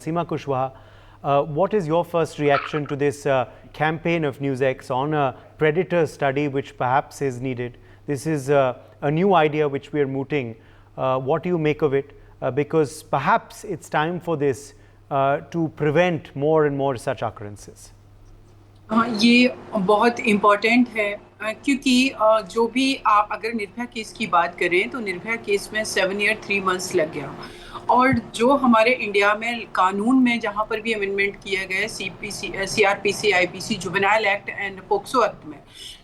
Seema Kushwaha. What is your first reaction to this campaign of NewsX on a predator study which perhaps is needed? This is a new idea which we are mooting. What do you make of it? Because perhaps it's time for this to prevent more and more such occurrences. ये बहुत important है क्योंकि जो भी अगर Nirbhaya case की बात करें तो निर्भया केस में 7 ईयर 3 मंथ्स लग गया और जो हमारे इंडिया में कानून में जहाँ पर भी अमेंडमेंट किया गया CRPC, IPC, juvenile act and POCSO act में,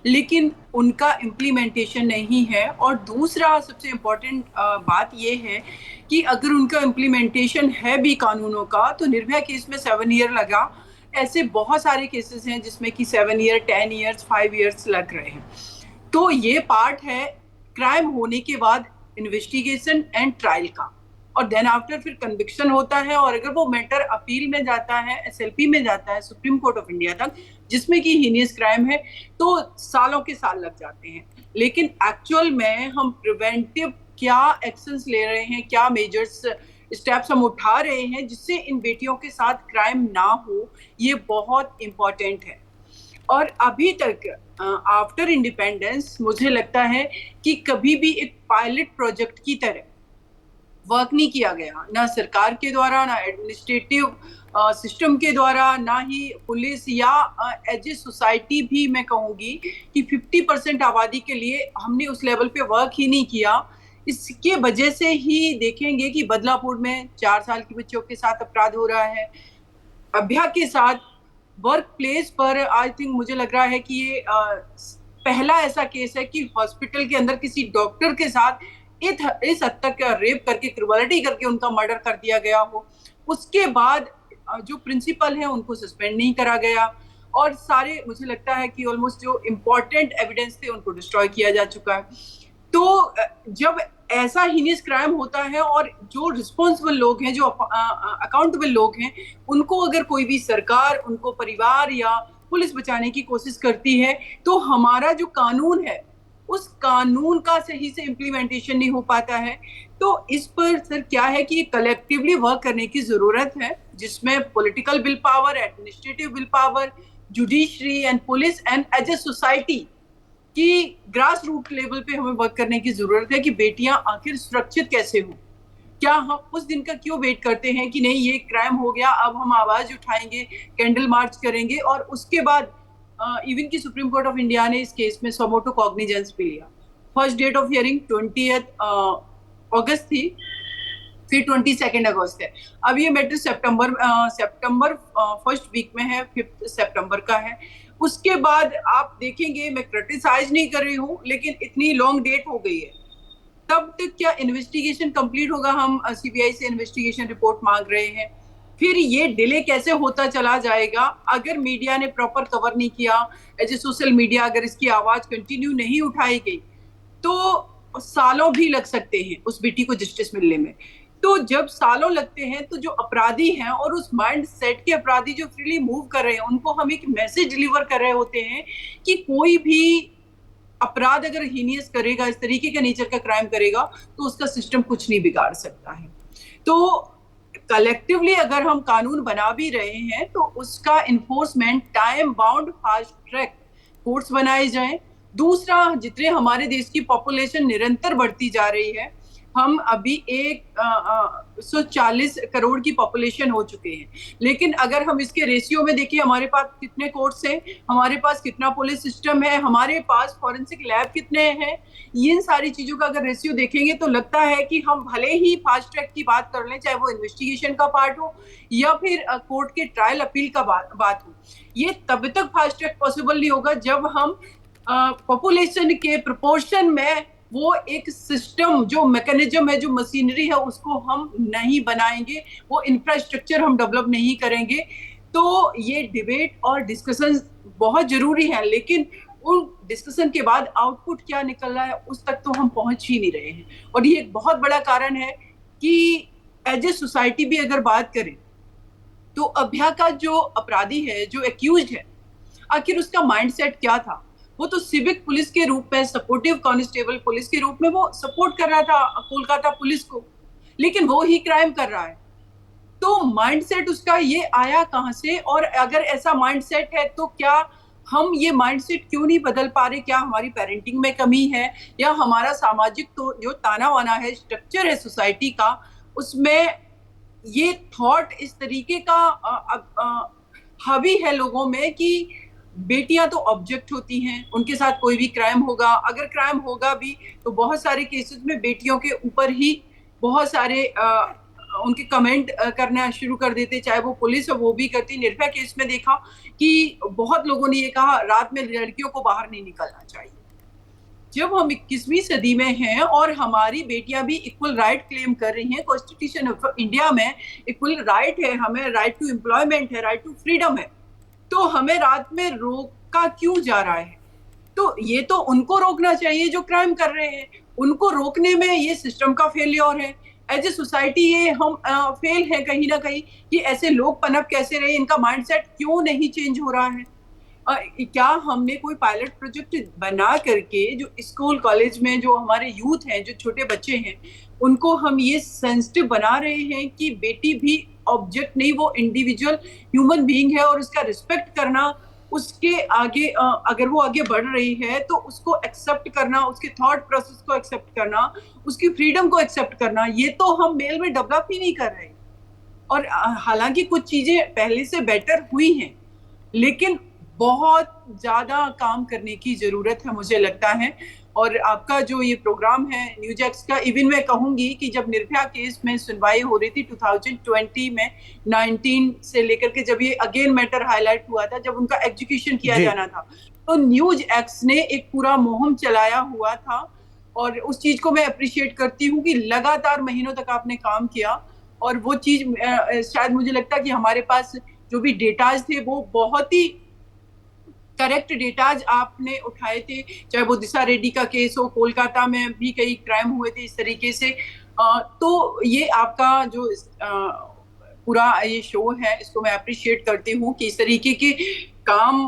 लेकिन उनका इम्प्लीमेंटेशन नहीं है। और दूसरा सबसे इम्पॉर्टेंट बात ये है कि अगर उनका इम्प्लीमेंटेशन है भी कानूनों का तो निर्भया केस में 7 ईयर लगा। ऐसे बहुत सारे केसेस हैं जिसमें कि 7 ईयर, 10 ईयर्स, 5 ईयर्स लग रहे हैं। तो ये पार्ट है क्राइम होने के बाद इन्वेस्टिगेशन एंड ट्रायल का, और देन आफ्टर फिर कन्विक्शन होता है। और अगर वो मैटर अपील में जाता है, SLP में जाता है, सुप्रीम कोर्ट ऑफ इंडिया तक, जिसमें कि हीनियस क्राइम है, तो सालों के साल लग जाते हैं। लेकिन एक्चुअल में हम प्रिवेंटिव क्या एक्शंस ले रहे हैं, क्या मेजर्स स्टेप्स हम उठा रहे हैं जिससे इन बेटियों के साथ क्राइम ना हो, ये बहुत इम्पोर्टेंट है। और अभी तक आफ्टर इंडिपेंडेंस मुझे लगता है कि कभी भी एक पायलट प्रोजेक्ट की तरह वर्क नहीं किया गया, ना सरकार के द्वारा, ना एडमिनिस्ट्रेटिव सिस्टम के द्वारा, ना ही पुलिस या एज ए सोसाइटी भी मैं कहूँगी कि 50% आबादी के लिए हमने उस लेवल पे वर्क ही नहीं किया। इसके वजह से ही देखेंगे कि बदलापुर में 4 साल के बच्चों के साथ अपराध हो रहा है। अभ्या के साथ वर्क प्लेस पर आई थिंक मुझे लग रहा है कि ये पहला ऐसा केस है कि हॉस्पिटल के अंदर किसी डॉक्टर के साथ इस हद तक रेप करके, क्रूरलिटी करके उनका मर्डर कर दिया गया हो। उसके बाद जो प्रिंसिपल है उनको सस्पेंड नहीं करा गया और सारे मुझे लगता है कि ऑलमोस्ट जो इम्पोर्टेंट एविडेंस थे उनको डिस्ट्रॉय किया जा चुका है। तो जब ऐसा हीनियस क्राइम होता है और जो रिस्पॉन्सिबल लोग हैं, जो अकाउंटेबल लोग हैं, उनको अगर कोई भी सरकार, उनको परिवार या पुलिस बचाने की कोशिश करती है तो हमारा जो कानून है उस कानून का सही से इम्प्लीमेंटेशन नहीं हो पाता है। तो इस पर सर क्या है कि कलेक्टिवली वर्क करने की जरूरत है, जिसमें political will power, administrative will power, judiciary and police and as a society कि ग्रास रूट लेवल पे हमें वर्क करने की जरूरत है कि बेटियां आखिर सुरक्षित कैसे हो। क्या हम उस दिन का क्यों वेट करते हैं कि नहीं ये क्राइम हो गया, अब हम आवाज उठाएंगे, कैंडल मार्च करेंगे, और उसके बाद इवन की सुप्रीम कोर्ट ऑफ इंडिया ने इस केस में समोटो कॉग्निजेंस भी लिया। फर्स्ट डेट ऑफ हियरिंग 20 अगस्त थी, फिर 22 अगस्त है। अब ये मैटर सितंबर फर्स्ट वीक में है, 5 सितंबर का है। उसके बाद आप देखेंगे, मैं क्रिटिसाइज नहीं कर रही हूँ, लेकिन इतनी लॉन्ग डेट हो गई है, तब तक क्या इन्वेस्टिगेशन कंप्लीट होगा? हम CBI से इन्वेस्टिगेशन रिपोर्ट मांग रहे हैं, फिर ये डिले कैसे होता चला जाएगा? अगर मीडिया ने प्रॉपर कवर नहीं किया, एज ए सोशल मीडिया अगर इसकी आवाज कंटिन्यू नहीं उठाई गई तो सालों भी लग सकते हैं उस बेटी को जस्टिस मिलने में। तो जब सालों लगते हैं तो जो अपराधी हैं और उस माइंड सेट के अपराधी जो फ्रीली मूव कर रहे हैं, उनको हम एक मैसेज डिलीवर कर रहे होते हैं कि कोई भी अपराध अगर हीनियस करेगा, इस तरीके का नेचर का क्राइम करेगा, तो उसका सिस्टम कुछ नहीं बिगाड़ सकता है। तो कलेक्टिवली अगर हम कानून बना भी रहे हैं तो उसका enforcement time bound, fast track courts बनाए जाएं। दूसरा, जितने हमारे देश की पॉपुलेशन निरंतर बढ़ती जा रही है, हम अभी 140 करोड़ की पॉपुलेशन हो चुके हैं, लेकिन अगर हम इसके रेशियो में देखिए, हमारे पास कितने कोर्ट्स हैं, हमारे पास कितना पुलिस सिस्टम है, हमारे पास फॉरेंसिक लैब कितने हैं, इन सारी चीजों का अगर रेशियो देखेंगे तो लगता है कि हम भले ही फास्ट ट्रैक की बात कर लें, चाहे वो इन्वेस्टिगेशन का पार्ट हो या फिर कोर्ट के ट्रायल अपील का बात हो, ये तब तक फास्ट ट्रैक पॉसिबल नहीं होगा जब हम पॉपुलेशन के प्रोपोर्शन में वो एक सिस्टम, जो मैकेनिज्म है, जो मशीनरी है, उसको हम नहीं बनाएंगे, वो इंफ्रास्ट्रक्चर हम डेवलप नहीं करेंगे। तो ये डिबेट और डिस्कशन बहुत जरूरी है, लेकिन उन डिस्कशन के बाद आउटपुट क्या निकल रहा है उस तक तो हम पहुंच ही नहीं रहे हैं। और ये एक बहुत बड़ा कारण है कि एज ए सोसाइटी भी अगर बात करें तो अभ्या का जो अपराधी है, जो एक्यूज्ड है, आखिर उसका माइंडसेट क्या था? वो तो सिविक पुलिस के रूप में, सपोर्टिव कांस्टेबल पुलिस के रूप में वो सपोर्ट कर रहा था कोलकाता पुलिस को, लेकिन वो ही क्राइम कर रहा है। तो माइंडसेट उसका ये आया कहाँ से, और अगर ऐसा माइंडसेट है तो क्या हम ये माइंडसेट क्यों नहीं बदल पा रहे? क्या हमारी पेरेंटिंग में कमी है, या हमारा सामाजिक तो जो ताना वाना है, स्ट्रक्चर है सोसाइटी का, उसमें ये थॉट इस तरीके का हावी है लोगों में कि बेटियां तो ऑब्जेक्ट होती हैं, उनके साथ कोई भी क्राइम होगा, अगर क्राइम होगा भी तो बहुत सारे केसेस में बेटियों के ऊपर ही बहुत सारे उनके कमेंट करना शुरू कर देते, चाहे वो पुलिस है वो भी करती। निर्भया केस में देखा कि बहुत लोगों ने ये कहा रात में लड़कियों को बाहर नहीं निकलना चाहिए। जब हम 21वीं सदी में हैं और हमारी बेटियां भी इक्वल राइट क्लेम कर रही हैं, कॉन्स्टिट्यूशन ऑफ इंडिया में इक्वल राइट है, हमें राइट टू एम्प्लॉयमेंट है, राइट टू फ्रीडम है, तो हमें रात में रोका क्यों जा रहा है? तो ये तो उनको रोकना चाहिए जो क्राइम कर रहे हैं, उनको रोकने में ये सिस्टम का फेलियर है। एज ए सोसाइटी ये हम फेल है कहीं ना कहीं कि ऐसे लोग पनप कैसे रहे, इनका माइंडसेट क्यों नहीं चेंज हो रहा है? क्या हमने कोई पायलट प्रोजेक्ट बना करके जो स्कूल कॉलेज में जो हमारे यूथ हैं, जो छोटे बच्चे हैं, उनको हम ये सेंसिटिव बना रहे हैं कि बेटी भी ऑब्जेक्ट नहीं, वो इंडिविजुअल ह्यूमन बीइंग है और उसका रिस्पेक्ट करना, उसके आगे अगर वो आगे बढ़ रही है तो उसको एक्सेप्ट करना, उसके थॉट प्रोसेस को एक्सेप्ट करना, उसकी फ्रीडम को एक्सेप्ट करना, ये तो हम मेल में डेवलप ही नहीं कर रहे। और हालांकि कुछ चीजें पहले से बेटर हुई हैं, लेकिन बहुत ज्यादा काम करने की जरूरत है मुझे लगता है। और आपका जो ये प्रोग्राम है न्यूज एक्स का, इवन मैं कहूंगी कि जब निर्भया केस में सुनवाई हो रही थी 2020 में, 19 से लेकर के जब ये अगेन मैटर हाईलाइट हुआ था, जब उनका एग्जीक्यूशन किया जाना था, तो न्यूज एक्स ने एक पूरा मुहिम चलाया हुआ था, और उस चीज को मैं अप्रिशिएट करती हूँ कि लगातार महीनों तक आपने काम किया। और वो चीज शायद मुझे लगता है कि हमारे पास जो भी डेटाज थे वो बहुत ही करेक्ट डेटाज आपने उठाए थे, चाहे वो दिशा रेड्डी का केस हो, कोलकाता में भी कई क्राइम हुए थे इस तरीके से। तो ये आपका जो पूरा ये शो है, इसको मैं अप्रिशिएट करती हूँ कि इस तरीके के काम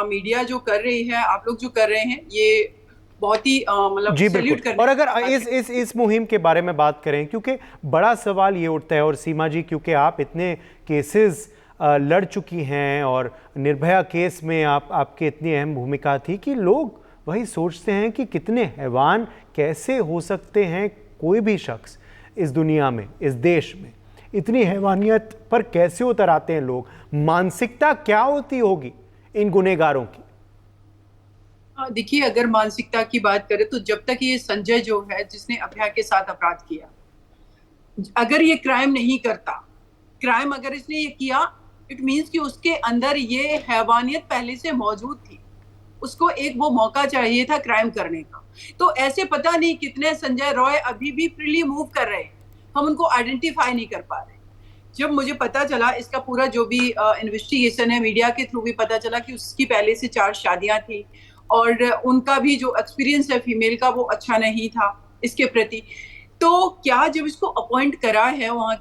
मीडिया जो कर रही है, आप लोग जो कर रहे हैं, ये बहुत ही मतलब जी सैल्यूट बिल्कुल। करने। और अगर इस मुहिम के बारे में बात करें, क्योंकि बड़ा सवाल ये उठता है, और सीमा जी क्योंकि आप इतने केसेस लड़ चुकी हैं और निर्भया केस में आपकी इतनी अहम भूमिका थी कि लोग वही सोचते हैं कि कितने हैवान कैसे हो सकते हैं, कोई भी शख्स इस दुनिया में, इस देश में इतनी हैवानियत पर कैसे उतर आते हैं लोग? मानसिकता क्या होती होगी इन गुनहगारों की? देखिए, अगर मानसिकता की बात करें तो जब तक ये संजय जो है जिसने अभया के साथ अपराध किया, अगर ये क्राइम नहीं करता, क्राइम अगर इसने ये किया, इट मीन्स कि उसके अंदर ये हैवानियत पहले से मौजूद थी, उसको एक वो मौका चाहिए था क्राइम करने का। तो ऐसे पता नहीं कितने संजय रॉय अभी भी फ्रीली मूव कर रहे हैं, हम उनको आइडेंटिफाई नहीं कर पा रहे। जब मुझे पता चला इसका पूरा जो भी इन्वेस्टिगेशन है, मीडिया के थ्रू भी पता चला कि उसकी पहले से 4 शादियां थी और उनका भी जो एक्सपीरियंस है फीमेल का वो अच्छा नहीं था इसके प्रति। तो क्या जब इसको अपॉइंट करा है वहाँ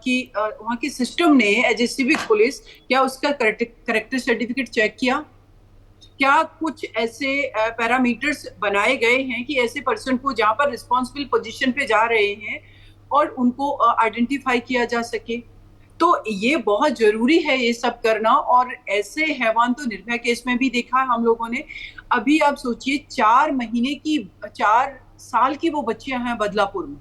की सिस्टम ने एज ए सिविक पुलिस, क्या उसका करेक्टर सर्टिफिकेट चेक किया? क्या कुछ ऐसे पैरामीटर्स बनाए गए हैं कि ऐसे पर्सन को जहाँ पर रिस्पॉन्सिबल पोजीशन पे जा रहे हैं और उनको आइडेंटिफाई किया जा सके? तो ये बहुत जरूरी है ये सब करना। और ऐसे हैवान तो निर्भया केस में भी देखा है हम लोगों ने। अभी आप सोचिए 4 साल की वो बच्चियां हैं बदलापुर में।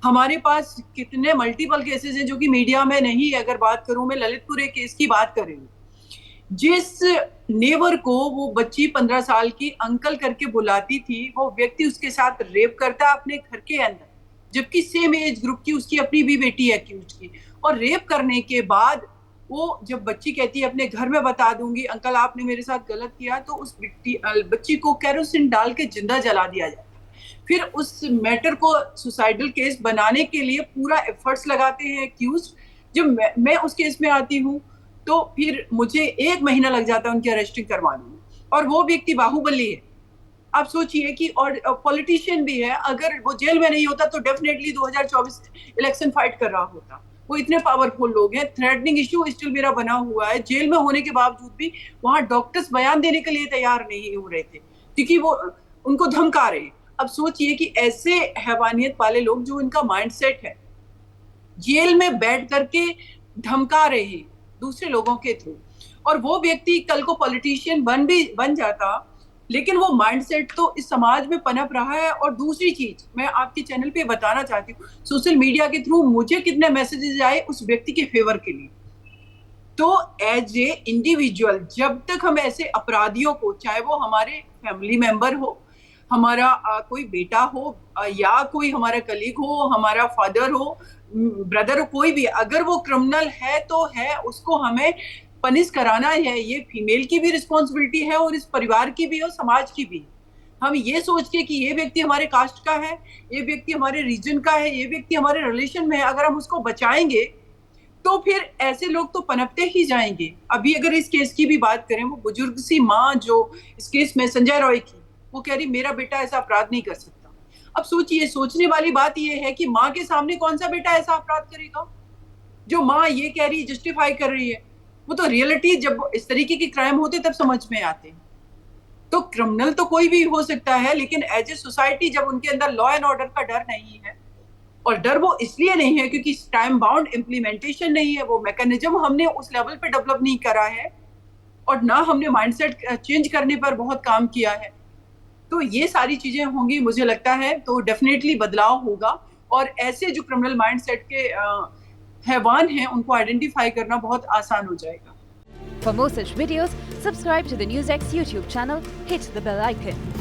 हमारे पास कितने मल्टीपल केसेस हैं जो कि मीडिया में नहीं। अगर बात करूं, मैं ललितपुर एक केस की बात कर रही हूँ, जिस नेबर को वो बच्ची 15 साल की अंकल करके बुलाती थी, वो व्यक्ति उसके साथ रेप करता अपने घर के अंदर, जबकि सेम एज ग्रुप की उसकी अपनी भी बेटी है अक्यूज्ड की। और रेप करने के बाद वो जब बच्ची कहती है अपने घर में बता दूंगी अंकल आपने मेरे साथ गलत किया, तो उस बच्ची को केरोसिन डाल के जिंदा जला दिया जाता है। फिर उस मैटर को सुसाइडल केस बनाने के लिए पूरा एफर्ट्स लगाते हैं एक्यूज। जब मैं उस केस में आती हूँ तो फिर मुझे 1 महीना लग जाता है उनकी अरेस्टिंग करवाने में, और वो व्यक्ति बाहुबली है। आप सोचिए कि, और पॉलिटिशियन भी है, अगर वो जेल में नहीं होता तो डेफिनेटली 2024 इलेक्शन फाइट कर रहा होता। वो इतने पावरफुल लोग हैं। थ्रेटनिंग इश्यू स्टिल मेरा बना हुआ है, जेल में होने के बावजूद भी वहां डॉक्टर्स बयान देने के लिए तैयार नहीं हो रहे थे क्योंकि वो उनको धमका रहे। अब सोचिए कि ऐसे हैवानियत वाले लोग, जो इनका माइंडसेट है, जेल में बैठ करके धमका रहे हैं दूसरे लोगों के थ्रू, और वो व्यक्ति कल को पॉलिटिशियन बन जाता, लेकिन वो माइंडसेट तो इस समाज में पनप रहा है। और दूसरी चीज मैं आपके चैनल पे बताना चाहती हूँ, सोशल मीडिया के थ्रू मुझे कितने मैसेजेस आए उस व्यक्ति के फेवर के लिए। तो एज ए इंडिविजुअल जब तक हम ऐसे अपराधियों को, चाहे वो हमारे फैमिली मेंबर हो, हमारा कोई बेटा हो, या कोई हमारा कलीग हो, हमारा फादर हो, ब्रदर हो, कोई भी, अगर वो क्रिमिनल है तो है, उसको हमें पनिश कराना है। ये फीमेल की भी रिस्पॉन्सिबिलिटी है और इस परिवार की भी और समाज की भी। हम ये सोच के कि ये व्यक्ति हमारे कास्ट का है, ये व्यक्ति हमारे रीजन का है, ये व्यक्ति हमारे रिलेशन में है, अगर हम उसको बचाएंगे तो फिर ऐसे लोग तो पनपते ही जाएंगे। अभी अगर इस केस की भी बात करें, वो बुजुर्ग सी माँ जो इस केस में संजय रॉय की, वो कह रही मेरा बेटा ऐसा अपराध नहीं कर सकता। अब सोचिए, सोचने वाली बात ये है कि माँ के सामने कौन सा बेटा ऐसा अपराध करेगा? जो माँ ये कह रही है, जस्टिफाई कर रही है, वो तो रियलिटी जब इस तरीके के क्राइम होते तब समझ में आते हैं। तो क्रिमिनल तो कोई भी हो सकता है, लेकिन एज ए सोसाइटी जब उनके अंदर लॉ एंड ऑर्डर का डर नहीं है, और डर वो इसलिए नहीं है क्योंकि टाइम बाउंड इम्प्लीमेंटेशन नहीं है, वो मैकेनिज्म हमने उस लेवल पे डेवलप नहीं करा है, और ना हमने माइंडसेट चेंज करने पर बहुत काम किया है। तो ये सारी चीजें होंगी मुझे लगता है, तो डेफिनेटली बदलाव होगा, और ऐसे जो क्रिमिनल माइंडसेट के हैवान हैं उनको आइडेंटिफाई करना बहुत आसान हो जाएगा। For more such videos, subscribe to the NewsX YouTube channel, hit the bell icon.